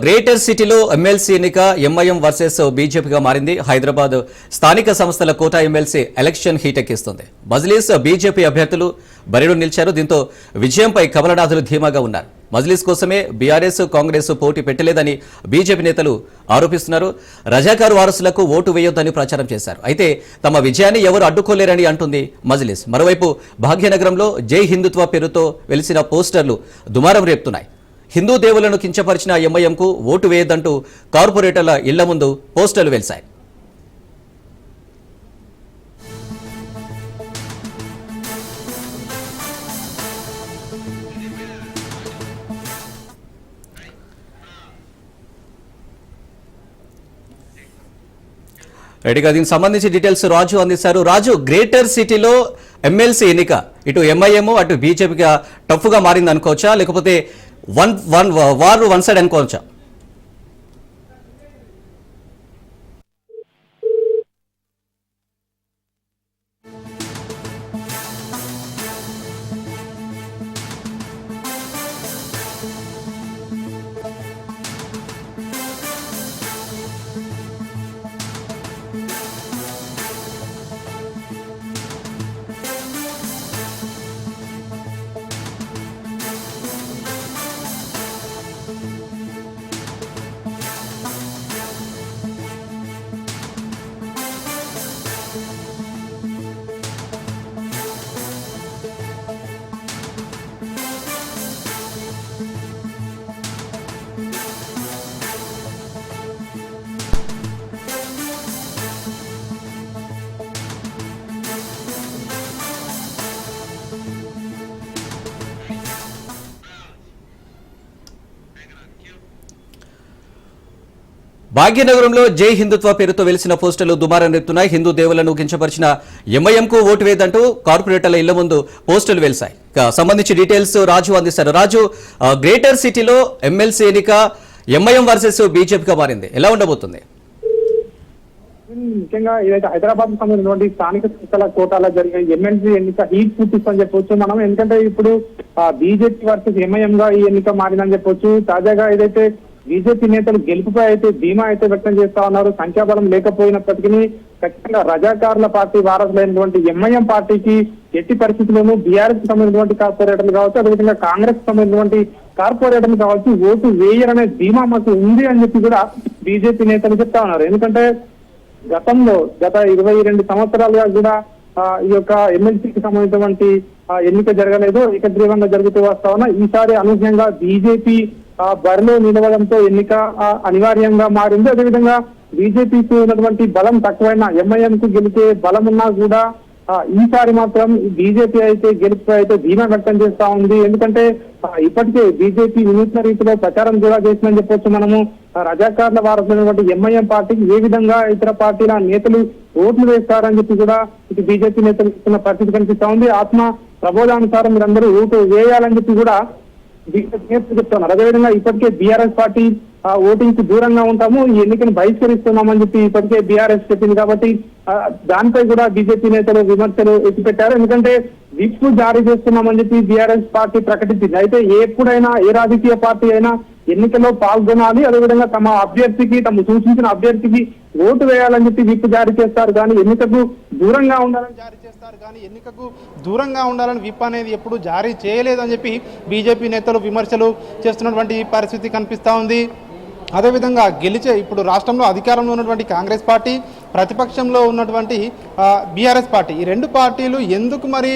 Greater సిటీలో MLC ఎన్నిక MIM versus బీజేపీగా మారింది. హైదరాబాద్ స్థానిక సంస్థల కోటా ఎమ్మెల్సీ ఎలక్షన్ హీటెక్కిస్తుంది. మజ్లిస్ బీజేపీ అభ్యర్థులు బరిలో నిలిచారు. దీంతో విజయంపై కమలనాథులు ధీమాగా ఉన్నారు. మజ్లిస్ కోసమే బీఆర్ఎస్ కాంగ్రెస్ పోటీ పెట్టలేదని బీజేపీ నేతలు ఆరోపిస్తున్నారు. రజాకారు వారసులకు ఓటు వేయొద్దని ప్రచారం చేశారు. అయితే తమ విజయాన్ని ఎవరు అడ్డుకోలేరని అంటుంది మజ్లిస్. మరోవైపు భాగ్యనగరంలో జై హిందుత్వ పేరుతో వెలిసిన పోస్టర్లు దుమారం రేపుతున్నాయి. హిందూ దేవులను కించపరిచిన ఎంఐఎంకు ఓటు వేయద్దంటూ కార్పొరేటర్ల ఇళ్ల ముందు పోస్టర్లు వెలిశాయి. రెడీగా దీనికి సంబంధించి డీటెయిల్స్ రాజు అందిస్తారు. రాజు, గ్రేటర్ సిటీలో ఎమ్మెల్సీ ఎన్నిక ఇటు ఎంఐఎం అటు బీజేపీగా టఫ్గా మారింది అనుకోవచ్చా, లేకపోతే వారు వన్ సైడ్ అనుకోవచ్చా? భాగ్యనగరంలో జై హిందుత్వ పేరుతో వెలిసిన పోస్టర్లు దుమారం రేపుతున్నాయి. హిందూ దేవులను కించపరిచిన ఎంఐఎంకు ఓటు వేయదంటూ కార్పొరేటర్ల ఇళ్ల ముందు పోస్టర్లు వెలిశాయి. సంబంధించి డీటెయిల్స్ రాజు అందిస్తారు. రాజు, గ్రేటర్ సిటీలో ఎమ్మెల్సీ ఎన్నిక ఎంఐఎం వర్సెస్ బీజేపీగా మారింది. ఎలా ఉండబోతుంది? ముఖ్యంగా ఏదైతే హైదరాబాద్ సంబంధించినటువంటి స్థానిక సంస్థల కోటాలో జరిగే ఎమ్మెల్సీ ఎన్నిక హీట్ పుట్టిస్తుందని చెప్పొచ్చు మనం. ఎందుకంటే ఇప్పుడు బీజేపీ వర్సెస్ ఎంఐఎం గా ఈ ఎన్నిక మారిందని చెప్పొచ్చు. తాజాగా ఏదైతే బీజేపీ నేతలు గెలుపుపై అయితే ధీమా అయితే వ్యక్తం చేస్తా ఉన్నారు. సంఖ్యాబలం లేకపోయినప్పటికీ ఖచ్చితంగా రజాకారుల పార్టీ వారసులైనటువంటి ఎంఐఎం పార్టీకి ఎట్టి పరిస్థితుల్లోనూ బీఆర్ఎస్ సంబంధించినటువంటి కార్పొరేటర్లు కావచ్చు, అదేవిధంగా కాంగ్రెస్ సంబంధించినటువంటి కార్పొరేటర్లు కావచ్చు ఓటు వేయరనే ధీమా మాకు ఉంది అని చెప్పి కూడా బీజేపీ నేతలు చెప్తా ఉన్నారు. ఎందుకంటే గతంలో గత 22 సంవత్సరాలుగా కూడా ఈ యొక్క ఎమ్మెల్సీకి సంబంధించినటువంటి ఎన్నిక జరగలేదు, ఏకగ్రీవంగా జరుగుతూ వస్తా ఉన్నా. ఈసారి అనూహ్యంగా బీజేపీ బరిలో నిలవడంతో ఎన్నిక అనివార్యంగా మారింది. అదేవిధంగా బీజేపీకి ఉన్నటువంటి బలం తక్కువైనా ఎంఐఎం కు గెలిచే బలం ఉన్నా కూడా ఈసారి మాత్రం బీజేపీ అయితే గెలుపు అయితే ధీమా వ్యక్తం చేస్తా ఉంది. ఎందుకంటే ఇప్పటికే బీజేపీ వినూత్న రీతిలో ప్రచారం కూడా చేసిందని చెప్పొచ్చు మనము. రజాకార్ల వారసులైనటువంటి ఎంఐఎం పార్టీకి ఏ విధంగా ఇతర పార్టీల నేతలు ఓట్లు వేస్తారని చెప్పి కూడా ఇటు బీజేపీ నేతలు ఇస్తున్న పరిస్థితి కనిపిస్తా ఉంది. ఆత్మ ప్రబోధానుసారం మీరందరూ ఓటు వేయాలని చెప్పి కూడా బీజేపీ చెప్తున్నారు. అదేవిధంగా ఇప్పటికే బీఆర్ఎస్ పార్టీ ఓటింగ్ కు దూరంగా ఉంటాము, ఈ ఎన్నికను బహిష్కరిస్తున్నామని చెప్పి ఇప్పటికే బీఆర్ఎస్ చెప్పింది. కాబట్టి దానిపై కూడా బీజేపీ నేతలు విమర్శలు ఎత్తిపెట్టారు. ఎందుకంటే విప్ జారీ చేస్తున్నామని చెప్పి బీఆర్ఎస్ పార్టీ ప్రకటించింది. అయితే ఎప్పుడైనా ఏ రాజకీయ పార్టీ అయినా ఎన్నికల్లో పాల్గొనాలి, అదేవిధంగా తమ అభ్యర్థికి తమ సూచించిన అభ్యర్థికి ఓటు వేయాలని చెప్పి విప్ జారీ చేస్తారు, కానీ ఎన్నికకు దూరంగా ఉండాలని జారీ చేస్తారు, కానీ ఎన్నికకు దూరంగా ఉండాలని విప్ అనేది ఎప్పుడు జారీ చేయలేదని చెప్పి బీజేపీ నేతలు విమర్శలు చేస్తున్నటువంటి పరిస్థితి కనిపిస్తా ఉంది. అదేవిధంగా ఇప్పుడు రాష్ట్రంలో అధికారంలో ఉన్నటువంటి కాంగ్రెస్ పార్టీ, ప్రతిపక్షంలో ఉన్నటువంటి బీఆర్ఎస్ పార్టీ, ఈ రెండు పార్టీలు ఎందుకు మరి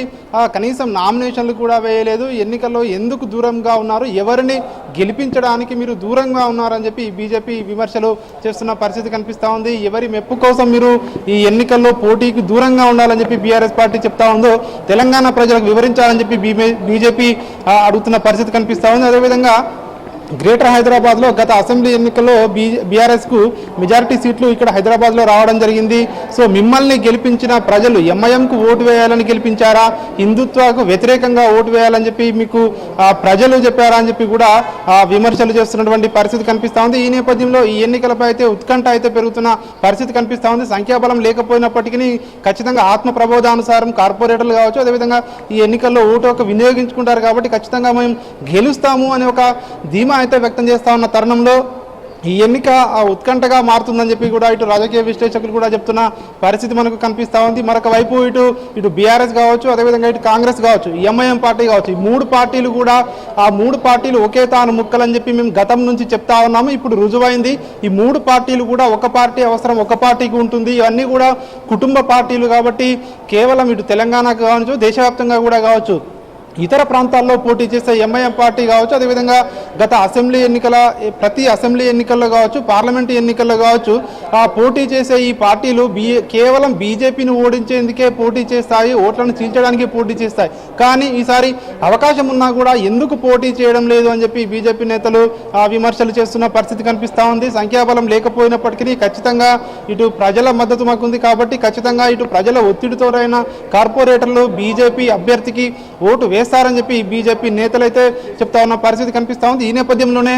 కనీసం నామినేషన్లు కూడా వేయలేదు, ఎన్నికల్లో ఎందుకు దూరంగా ఉన్నారు, ఎవరిని గెలిపించడానికి మీరు దూరంగా ఉన్నారని చెప్పి బీజేపీ విమర్శలు చేస్తున్న పరిస్థితి కనిపిస్తూ ఉంది. ఎవరి మెప్పు కోసం మీరు ఈ ఎన్నికల్లో పోటీకి దూరంగా ఉండాలని చెప్పి బీఆర్ఎస్ పార్టీ చెప్తా ఉందో తెలంగాణ ప్రజలకు వివరించాలని చెప్పి బీజేపీ అడుగుతున్న పరిస్థితి కనిపిస్తూ ఉంది. అదేవిధంగా గ్రేటర్ హైదరాబాద్లో గత అసెంబ్లీ ఎన్నికల్లో బీఆర్ఎస్కు మెజారిటీ సీట్లు ఇక్కడ హైదరాబాద్లో రావడం జరిగింది. సో మిమ్మల్ని గెలిపించిన ప్రజలు ఎంఐఎంకు ఓటు వేయాలని గెలిపించారా, హిందుత్వకు వ్యతిరేకంగా ఓటు వేయాలని చెప్పి మీకు ప్రజలు చెప్పారా అని చెప్పి కూడా విమర్శలు చేస్తున్నటువంటి పరిస్థితి కనిపిస్తూ ఉంది. ఈ నేపథ్యంలో ఈ ఎన్నికలపై అయితే ఉత్కంఠ అయితే పెరుగుతున్న పరిస్థితి కనిపిస్తూ ఉంది. సంఖ్యాబలం లేకపోయినప్పటికీ ఖచ్చితంగా ఆత్మ ప్రబోధానుసారం కార్పొరేటర్లు కావచ్చు, అదేవిధంగా ఈ ఎన్నికల్లో ఓటు వినియోగించుకుంటారు కాబట్టి ఖచ్చితంగా మేము గెలుస్తాము అనే ఒక ధీమా అయితే వ్యక్తం చేస్తా ఉన్న తరుణంలో ఈ ఎన్నిక ఉత్కంఠగా మారుతుందని చెప్పి కూడా ఇటు రాజకీయ విశ్లేషకులు కూడా చెప్తున్న పరిస్థితి మనకు కనిపిస్తూ ఉంది. మరొక వైపు ఇటు బీఆర్ఎస్ కావచ్చు, అదేవిధంగా ఇటు కాంగ్రెస్ కావచ్చు, ఎంఐఎం పార్టీ కావచ్చు, ఈ మూడు పార్టీలు కూడా ఆ మూడు పార్టీలు ఒకే తాను ముక్కలని చెప్పి మేము గతం నుంచి చెప్తా ఉన్నాము. ఇప్పుడు రుజువైంది. ఈ మూడు పార్టీలు కూడా ఒక పార్టీ అవసరం ఒక పార్టీకి ఉంటుంది. ఇవన్నీ కూడా కుటుంబ పార్టీలు కాబట్టి కేవలం ఇటు తెలంగాణకు కావచ్చు, దేశవ్యాప్తంగా కూడా కావచ్చు, ఇతర ప్రాంతాల్లో పోటీ చేసే ఎంఐఎం పార్టీ కావచ్చు, అదేవిధంగా గత ప్రతి అసెంబ్లీ ఎన్నికల్లో కావచ్చు, పార్లమెంటు ఎన్నికల్లో కావచ్చు, ఆ పోటీ చేసే ఈ పార్టీలు కేవలం బీజేపీని ఓడించేందుకే పోటీ చేస్తాయి, ఓట్లను చీల్చడానికి పోటీ చేస్తాయి. కానీ ఈసారి అవకాశం ఉన్నా కూడా ఎందుకు పోటీ చేయడం లేదు అని చెప్పి బీజేపీ నేతలు విమర్శలు చేస్తున్న పరిస్థితి కనిపిస్తూ ఉంది. సంఖ్యాబలం లేకపోయినప్పటికీ ఖచ్చితంగా ఇటు ప్రజల మద్దతు మాకుంది కాబట్టి ఖచ్చితంగా ఇటు ప్రజల ఒత్తిడితోనైనా కార్పొరేటర్లు బీజేపీ అభ్యర్థికి ఓటు వేస్తారని చెప్పి బీజేపీ నేతలైతే చెప్తా ఉన్న పరిస్థితి కనిపిస్తూ ఉంది. ఈ నేపథ్యంలోనే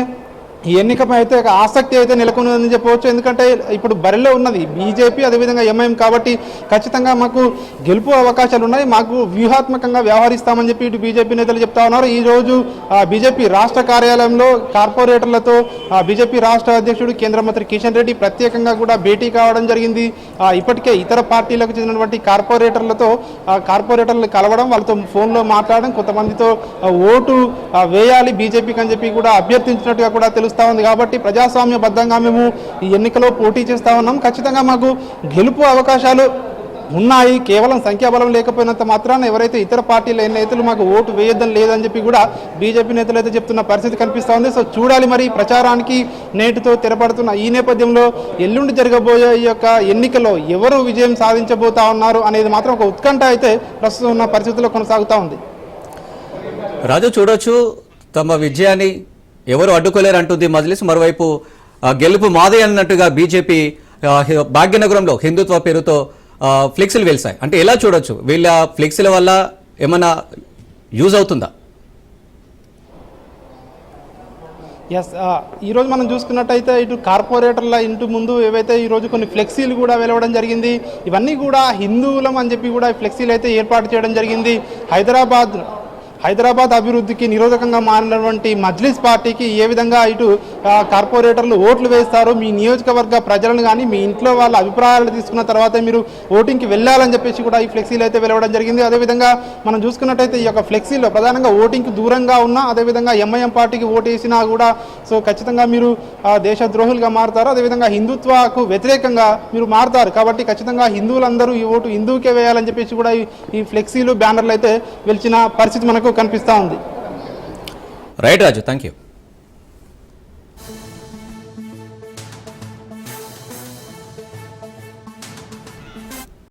ఈ ఎన్నికపై అయితే ఆసక్తి అయితే నెలకొన్నదని చెప్పవచ్చు. ఎందుకంటే ఇప్పుడు బరిలో ఉన్నది బీజేపీ, అదేవిధంగా ఎంఐఎం కాబట్టి ఖచ్చితంగా మాకు గెలుపు అవకాశాలు ఉన్నాయి, మాకు వ్యూహాత్మకంగా వ్యవహరిస్తామని చెప్పి ఇటు బీజేపీ నేతలు చెప్తా ఉన్నారు. ఈరోజు బీజేపీ రాష్ట్ర కార్యాలయంలో కార్పొరేటర్లతో బీజేపీ రాష్ట్ర అధ్యక్షుడు కేంద్ర మంత్రి కిషన్ రెడ్డి ప్రత్యేకంగా కూడా భేటీ కావడం జరిగింది. ఇప్పటికే ఇతర పార్టీలకు చెందినటువంటి కార్పొరేటర్లు కలవడం, వాళ్ళతో ఫోన్లో మాట్లాడడం, కొంతమందితో ఓటు వేయాలి బీజేపీకి అని చెప్పి కూడా అభ్యర్థించినట్టుగా కూడా తెలుస్తుంది. కాబట్టి ప్రజాస్వామ్యబద్ధంగా మేము ఈ ఎన్నికలో పోటీ చేస్తా ఉన్నాం, ఖచ్చితంగా మాకు గెలుపు అవకాశాలు ఉన్నాయి, కేవలం సంఖ్యాబలం లేకపోయినంత మాత్రాన ఎవరైతే ఇతర పార్టీల నేతలు మాకు ఓటు వేయొద్దని లేదని చెప్పి కూడా బీజేపీ నేతలు అయితే చెప్తున్న పరిస్థితి కనిపిస్తూ ఉంది. సో చూడాలి మరి ప్రచారానికి నేటితో తెరపడుతున్న ఈ నేపథ్యంలో ఎల్లుండి జరగబోయే ఈ యొక్క ఎన్నికలో ఎవరు విజయం సాధించబోతా ఉన్నారు అనేది మాత్రం ఒక ఉత్కంఠ అయితే ప్రస్తుతం ఉన్న పరిస్థితుల్లో కొనసాగుతూ ఉంది. రాజు, చూడొచ్చు తమ విజయాన్ని ఎవరు అడ్డుకోలేరు అంటుంది మజ్లిస్. మరోవైపు గెలుపు మాదే అన్నట్టుగా బీజేపీ భాగ్యనగరంలో హిందుత్వ పేరుతో ఫ్లెక్సీలు వెలిసాయి. అంటే ఎలా చూడొచ్చు, వీళ్ళ ఫ్లెక్సీల వల్ల ఏమన్నా యూజ్ అవుతుందా? ఎస్, ఈరోజు మనం చూసుకున్నట్టయితే ఇటు కార్పొరేటర్ల ఇంటి ముందు ఏవైతే ఈరోజు కొన్ని ఫ్లెక్సీలు కూడా వెలవడం జరిగింది. ఇవన్నీ కూడా హిందువులం అని చెప్పి కూడా ఫ్లెక్సీలు అయితే ఏర్పాటు చేయడం జరిగింది. హైదరాబాద్ అభివృద్ధికి నిరోధకంగా మారినటువంటి మజ్లిస్ పార్టీకి ఏ విధంగా ఇటు కార్పొరేటర్లు ఓట్లు వేస్తారు, మీ నియోజకవర్గ ప్రజలను కానీ మీ ఇంట్లో వాళ్ళ అభిప్రాయాలు తీసుకున్న తర్వాత మీరు ఓటింగ్కి వెళ్ళాలని చెప్పేసి కూడా ఈ ఫ్లెక్సీలు అయితే వెలవడం జరిగింది. అదేవిధంగా మనం చూసుకున్నట్టయితే ఈ యొక్క ఫ్లెక్సీలో ప్రధానంగా ఓటింగ్కి దూరంగా ఉన్నా, అదేవిధంగా ఎంఐఎం పార్టీకి ఓటు వేసినా కూడా సో ఖచ్చితంగా మీరు దేశద్రోహులుగా మారుతారు, అదేవిధంగా హిందుత్వకు వ్యతిరేకంగా మీరు మారుతారు. కాబట్టి ఖచ్చితంగా హిందువులందరూ ఈ ఓటు హిందువుకే వేయాలని చెప్పేసి కూడా ఈ ఫ్లెక్సీలు బ్యానర్లు అయితే వెలిచిన పరిస్థితి మనకు కనిపిస్తూ ఉంది. Right Raju, thank you.